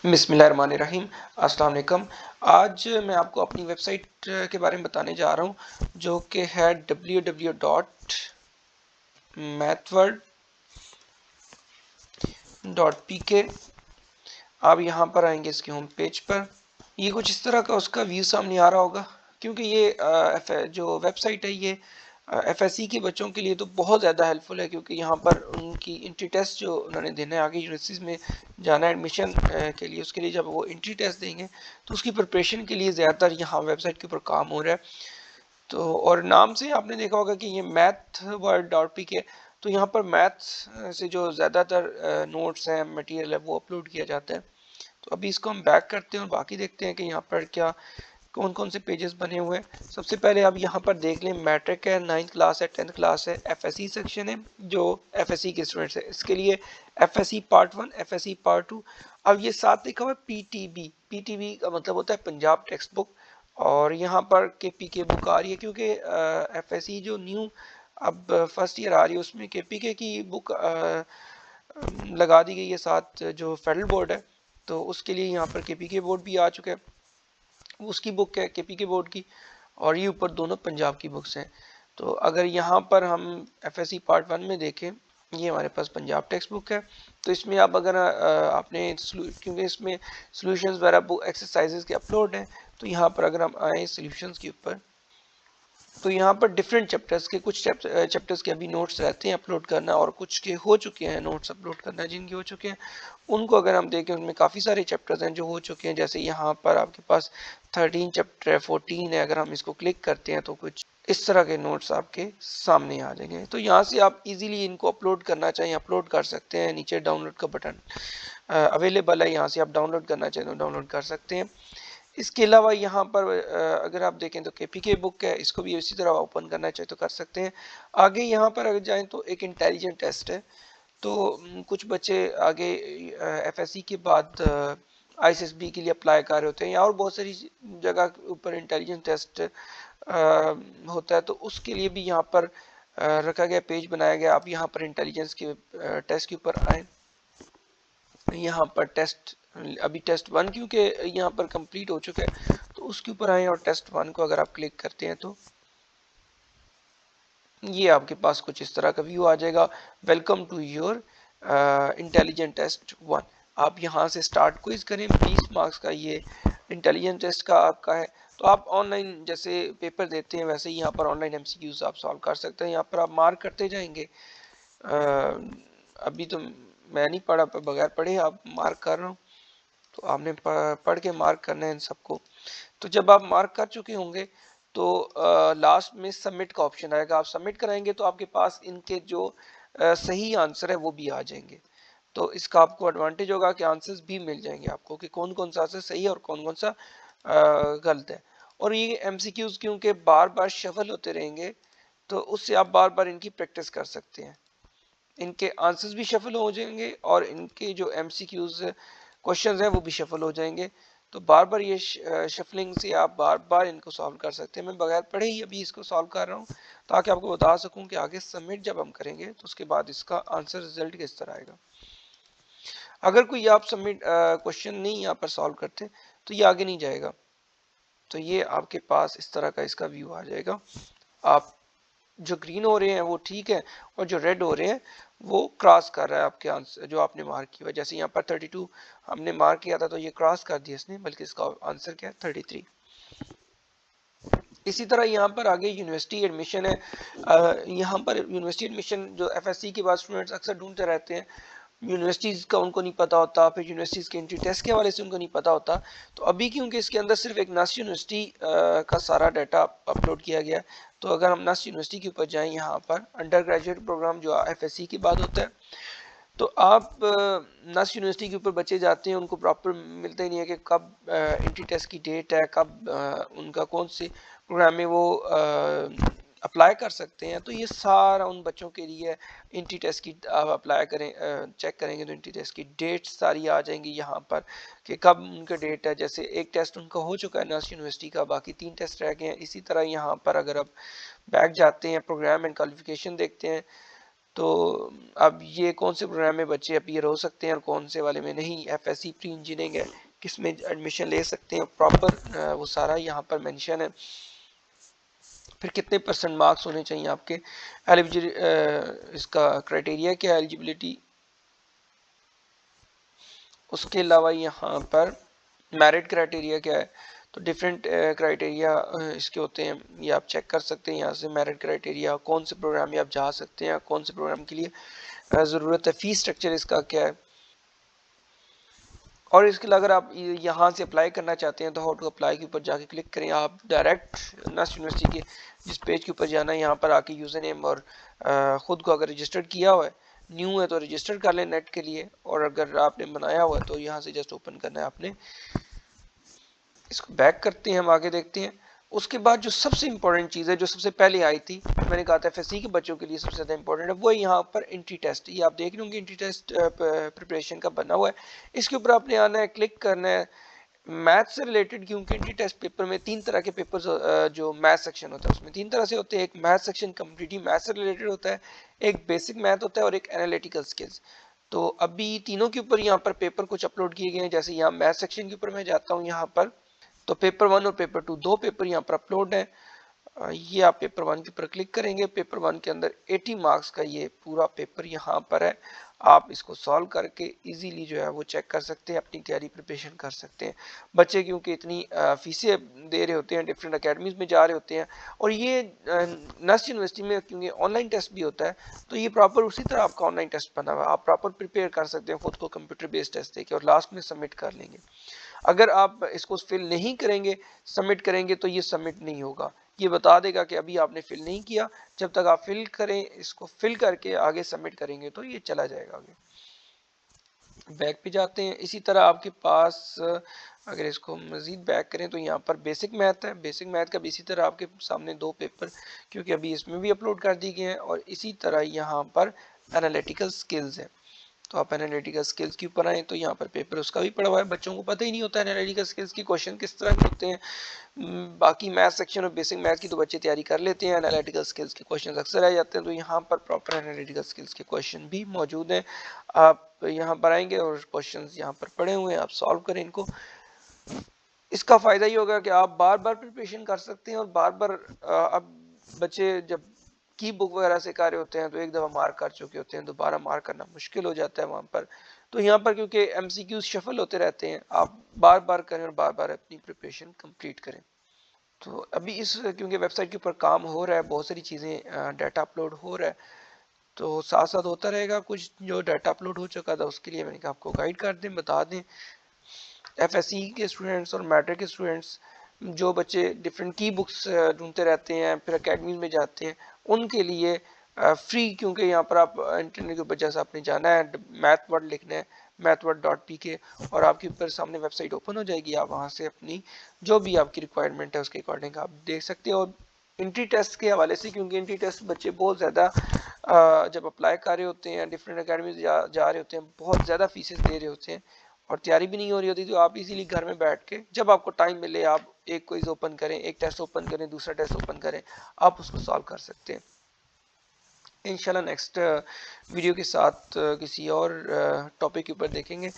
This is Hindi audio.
बिस्मिल्लाहिर्रहमानिर्रहीम। अस्सलाम वालेकुम। आज मैं आपको अपनी वेबसाइट के बारे में बताने जा रहा हूँ जो कि है www.mathword.pk। आप यहाँ पर आएंगे इसके होम पेज पर। ये कुछ इस तरह का उसका व्यू सामने आ रहा होगा, क्योंकि ये जो वेबसाइट है ये एफएससी के बच्चों के लिए तो बहुत ज़्यादा हेल्पफुल है, क्योंकि यहाँ पर उनकी एंट्री टेस्ट जो उन्होंने देना है, आगे यूनिवर्सिटीज़ में जाना है एडमिशन के लिए, उसके लिए जब वो एंट्री टेस्ट देंगे तो उसकी प्रिपरेशन के लिए ज़्यादातर यहाँ वेबसाइट के ऊपर काम हो रहा है। तो और नाम से आपने देखा होगा कि ये मैथ वर्ड डॉट पी के, तो यहाँ पर मैथ्स से जो ज़्यादातर नोट्स हैं, मटेरियल है, वो अपलोड किया जाता है। तो अभी इसको हम बैक करते हैं और बाकी देखते हैं कि यहाँ पर क्या कौन कौन से पेजेस बने हुए हैं। सबसे पहले आप यहाँ पर देख लें, मैट्रिक है, 9th क्लास है, 10th क्लास है, एफएससी सेक्शन है जो एफएससी के स्टूडेंट्स है, इसके लिए एफएससी पार्ट 1, एफएससी पार्ट 2। अब ये साथ लिखा हुआ है पीटीबी। पीटीबी का मतलब होता है पंजाब टेक्स्ट बुक, और यहाँ पर केपीके बुक आ रही है, क्योंकि एफएससी जो न्यू अब फर्स्ट ईयर आ रही है उसमें केपीके की बुक लगा दी गई है साथ जो फेडरल बोर्ड है, तो उसके लिए यहाँ पर केपीके बोर्ड भी आ चुका है, उसकी बुक है केपीके बोर्ड की, और ये ऊपर दोनों पंजाब की बुक्स हैं। तो अगर यहाँ पर हम एफएससी पार्ट 1 में देखें, ये हमारे पास पंजाब टेक्स्ट बुक है। तो इसमें आप अगर आपने क्योंकि इसमें सॉल्यूशंस वगैरह बुक एक्सरसाइजेस के अपलोड हैं, तो यहाँ पर अगर हम आए सॉल्यूशंस के ऊपर, तो यहाँ पर डिफरेंट चैप्टर्स के कुछ चैप्टर्स के अभी नोट्स रहते हैं अपलोड करना, और कुछ के हो चुके हैं नोट्स अपलोड करना। जिनके हो चुके हैं उनको अगर हम देखें, उनमें काफ़ी सारे चैप्टर्स हैं जो हो चुके हैं। जैसे यहाँ पर आपके पास 13 चैप्टर है, 14 है। अगर हम इसको क्लिक करते हैं तो कुछ इस तरह के नोट्स आपके सामने आ जाएंगे। तो यहाँ से आप इजीली इनको अपलोड करना चाहें अपलोड कर सकते हैं। नीचे डाउनलोड का बटन अवेलेबल है, यहाँ से आप डाउनलोड करना चाहें तो डाउनलोड कर सकते हैं। इसके अलावा यहाँ पर अगर आप देखें तो केपीके बुक है, इसको भी इसी तरह ओपन करना चाहे तो कर सकते हैं। आगे यहाँ पर अगर जाएं तो एक इंटेलिजेंट टेस्ट है। तो कुछ बच्चे आगे एफएससी के बाद आईएसएसबी के लिए अप्लाई कर रहे होते हैं, या और बहुत सारी जगह ऊपर इंटेलिजेंट टेस्ट होता है, तो उसके लिए भी यहाँ पर रखा गया, पेज बनाया गया। आप यहाँ पर इंटेलिजेंस के टेस्ट के ऊपर आए, यहाँ पर टेस्ट अभी टेस्ट 1 क्योंकि यहाँ पर कंप्लीट हो चुका है, तो उसके ऊपर आए और टेस्ट 1 को अगर आप क्लिक करते हैं तो ये आपके पास कुछ इस तरह का व्यू आ जाएगा। Welcome to your intelligent test 1। आप यहाँ से स्टार्ट क्विज करें, 20 मार्क्स का ये इंटेलिजेंट टेस्ट का आपका है। तो आप ऑनलाइन जैसे पेपर देते हैं वैसे ही यहाँ पर ऑनलाइन एमसीक्यूज आप सॉल्व कर सकते हैं। यहाँ पर आप मार्क करते जाएंगे। अभी तो मैं नहीं पढ़ा, पर बगैर पढ़े आप मार्क कर रहा हूँ, तो आपने पढ़ के मार्क करना है इन सबको। तो जब आप मार्क कर चुके होंगे तो लास्ट में सबमिट का ऑप्शन आएगा। आप सबमिट कराएंगे तो आपके पास इनके जो सही आंसर है वो भी आ जाएंगे। तो इसका आपको एडवांटेज होगा कि आंसर्स भी मिल जाएंगे आपको कि कौन कौन सा आंसर सही है और कौन कौन सा गलत है। और ये एमसीक्यूज क्योंकि बार बार शफल होते रहेंगे, तो उससे आप बार बार इनकी प्रैक्टिस कर सकते हैं। इनके आंसर्स भी शफल हो जाएंगे और इनके जो एमसीक्यूज क्वेश्चंस हैं वो भी शफल हो जाएंगे। तो बार बार ये शफलिंग से आप बार बार इनको सॉल्व कर सकते हैं। मैं बगैर पढ़े ही अभी इसको सॉल्व कर रहा हूँ, ताकि आपको बता सकूं कि आगे सबमिट जब हम करेंगे तो उसके बाद इसका आंसर रिजल्ट किस तरह आएगा। अगर कोई आप सबमिट क्वेश्चन नहीं यहाँ पर सॉल्व करते तो ये आगे नहीं जाएगा। तो ये आपके पास इस तरह का इसका व्यू आ जाएगा। आप जो ग्रीन हो रहे हैं वो ठीक है, और जो रेड हो रहे हैं वो क्रॉस कर रहा है आपके आंसर जो आपने मार्क किया। जैसे यहाँ पर 32 हमने मार्क किया था तो ये क्रॉस कर दिया इसने, बल्कि इसका आंसर क्या है 33। इसी तरह यहाँ पर आगे यूनिवर्सिटी एडमिशन है। यहाँ पर यूनिवर्सिटी एडमिशन जो एफएससी के बाद स्टूडेंट्स अक्सर ढूंढते रहते हैं, यूनिवर्सिटीज़ का उनको नहीं पता होता, फिर यूनिवर्सिटीज़ के एंट्री टेस्ट के हवाले से उनको नहीं पता होता। तो अभी क्योंकि इसके अंदर सिर्फ एक नस यूनिवर्सिटी का सारा डाटा अपलोड किया गया, तो अगर हम नस यूनिवर्सिटी के ऊपर जाएं, यहाँ पर अंडर ग्रेजुएट प्रोग्राम जो एफएससी के बाद होता है, तो आप नस यूनिवर्सिटी के ऊपर बच्चे जाते हैं, उनको प्रॉपर मिलता ही नहीं है कि कब एंट्री टेस्ट की डेट है, कब उनका कौन से प्रोग्राम में वो अप्लाई कर सकते हैं। तो ये सारा उन बच्चों के लिए एंट्री टेस्ट की आप अप्लाई करें, चेक करेंगे तो एंट्री टेस्ट की डेट सारी आ जाएंगी यहाँ पर कि कब उनका डेट है। जैसे एक टेस्ट उनका हो चुका है नर्स यूनिवर्सिटी का, बाकी 3 टेस्ट रह गए हैं। इसी तरह यहाँ पर अगर आप बैक जाते हैं, प्रोग्राम एंड क्वालिफिकेशन देखते हैं, तो अब ये कौन से प्रोग्राम में बच्चे अपीयर हो सकते हैं और कौन से वाले में नहीं, एफएससी प्री इंजीनियरिंग है किस में एडमिशन ले सकते हैं, प्रॉपर वो सारा यहाँ पर मेंशन है। फिर कितने % मार्क्स होने चाहिए आपके, एलिजिबिलिटी इसका क्राइटेरिया क्या है एलिजिबिलिटी, उसके अलावा यहाँ पर मेरिट क्राइटेरिया क्या है। तो डिफरेंट क्राइटेरिया इसके होते हैं, ये आप चेक कर सकते हैं यहाँ से। मेरिट क्राइटेरिया कौन से प्रोग्राम में आप जा सकते हैं, कौन से प्रोग्राम के लिए ज़रूरत है, फीस स्ट्रक्चर इसका क्या है। और इसके अलावा अगर आप यहाँ से अप्लाई करना चाहते हैं तो हाउ टू अप्लाई के ऊपर जाके क्लिक करें। आप डायरेक्ट नस्ट यूनिवर्सिटी के जिस पेज के ऊपर जाना है यहाँ पर आके यूज़र नेम और ख़ुद को अगर रजिस्टर्ड किया हुआ है, न्यू है तो रजिस्टर कर लें नेट के लिए, और अगर आपने बनाया हुआ है तो यहाँ से जस्ट ओपन करना है आपने। इसको बैक करते हैं, हम आगे देखते हैं। उसके बाद जो सबसे इंपॉर्टेंट चीज़ है, जो सबसे पहले आई थी, मैंने कहा था एफएससी के बच्चों के लिए सबसे ज़्यादा इंपॉर्टेंट है, वो यहाँ पर एंट्री टेस्ट। ये आप देख रहे होंगे एंट्री टेस्ट प्रिपरेशन का बना हुआ है। इसके ऊपर आपने आना है, क्लिक करना है। मैथ से रिलेटेड, क्योंकि एंट्री टेस्ट पेपर में 3 तरह के पेपर, जो मैथ सेक्शन होता है उसमें 3 तरह से होते हैं। एक मैथ सेक्शन कम्प्लीटली मैथ से रिलेटेड होता है, एक बेसिक मैथ होता है और एक एनालिटिकल स्किल्स। तो अभी तीनों के ऊपर यहाँ पर पेपर कुछ अपलोड किए गए हैं। जैसे यहाँ मैथ सेक्शन के ऊपर मैं जाता हूँ यहाँ पर, तो पेपर 1 और पेपर 2 दो पेपर यहाँ पर अपलोड है। ये आप पेपर 1 के ऊपर क्लिक करेंगे। पेपर 1 के अंदर 80 मार्क्स का ये पूरा पेपर यहाँ पर है। आप इसको सॉल्व करके इजीली जो है वो चेक कर सकते हैं, अपनी तैयारी प्रिपरेशन कर सकते हैं। बच्चे क्योंकि इतनी फीसें दे रहे होते हैं, डिफरेंट अकेडमीज में जा रहे होते हैं, और ये नस्ट यूनिवर्सिटी में क्योंकि ऑनलाइन टेस्ट भी होता है, तो ये प्रॉपर उसी तरह आपका ऑनलाइन टेस्ट बना हुआ है। आप प्रॉपर प्रिपेयर कर सकते हैं खुद को कंप्यूटर बेस्ड टेस्ट देके, और लास्ट में सबमिट कर लेंगे। अगर आप इसको फिल नहीं करेंगे, सबमिट करेंगे, तो ये सबमिट नहीं होगा। ये बता देगा कि अभी आपने फिल नहीं किया। जब तक आप फिल करें, इसको फिल करके आगे सबमिट करेंगे तो ये चला जाएगा आगे। बैक पे जाते हैं। इसी तरह आपके पास अगर इसको मजीद बैक करें तो यहाँ पर बेसिक मैथ है। बेसिक मैथ का भी इसी तरह आपके सामने 2 पेपर, क्योंकि अभी इसमें भी अपलोड कर दिए गए हैं, और इसी तरह यहाँ पर एनालिटिकल स्किल्स है। तो आप एनालिटिकल स्किल्स के ऊपर आए तो यहाँ पर पेपर उसका भी पड़ा हुआ है। बच्चों को पता ही नहीं होता एनालिटिकल स्किल्स की क्वेश्चन किस तरह के होते हैं। बाकी मैथ सेक्शन और बेसिक मैथ की तो बच्चे तैयारी कर लेते हैं, एनालिटिकल स्किल्स के क्वेश्चन अक्सर आ जाते हैं। तो यहाँ पर प्रॉपर एनालिटिकल स्किल्स के क्वेश्चन भी मौजूद हैं। आप यहाँ पर आएंगे और क्वेश्चन यहाँ पर पड़े हुए हैं, आप सॉल्व करें इनको। इसका फ़ायदा ये होगा कि आप बार बार प्रिपरेशन कर सकते हैं, और बार बार अब बच्चे जब की बुक वगैरह से कर रहे होते हैं तो एक दफ़ा मार्क कर चुके होते हैं, दोबारा मार्क करना मुश्किल हो जाता है वहाँ पर। तो यहाँ पर क्योंकि एमसीक्यूज शफल होते रहते हैं, आप बार बार करें और बार बार अपनी प्रिपरेशन कंप्लीट करें। तो अभी इस क्योंकि वेबसाइट के ऊपर काम हो रहा है, बहुत सारी चीज़ें डाटा अपलोड हो रहा है, तो साथ साथ होता रहेगा। कुछ जो डाटा अपलोड हो चुका था उसके लिए मैंने कहा आपको गाइड कर दें, बता दें। एफएससी के स्टूडेंट्स और मैट्रिक के स्टूडेंट्स, जो बच्चे डिफरेंट की बुक्स ढूंढते रहते हैं, फिर अकेडमीज में जाते हैं, उनके लिए फ्री, क्योंकि यहाँ पर आप इंटरनेट के ऊपर जैसा आपने जाना है, मैथ वर्ड लिखना है, mathword.pk, और आपके ऊपर सामने वेबसाइट ओपन हो जाएगी। आप वहाँ से अपनी जो भी आपकी रिक्वायरमेंट है उसके अकॉर्डिंग आप देख सकते हो। और एंट्री टेस्ट के हवाले से, क्योंकि एंट्री टेस्ट बच्चे बहुत ज़्यादा जब अप्लाई कर रहे होते हैं, डिफरेंट अकेडमीज जा रहे होते हैं, बहुत ज़्यादा फीसेस दे रहे होते हैं और तैयारी भी नहीं हो रही होती, तो आप इजीली घर में बैठ के जब आपको टाइम मिले आप एक क्विज ओपन करें, एक टेस्ट ओपन करें, दूसरा टेस्ट ओपन करें, आप उसको सॉल्व कर सकते हैं। इंशाल्लाह नेक्स्ट वीडियो के साथ किसी और टॉपिक के ऊपर देखेंगे।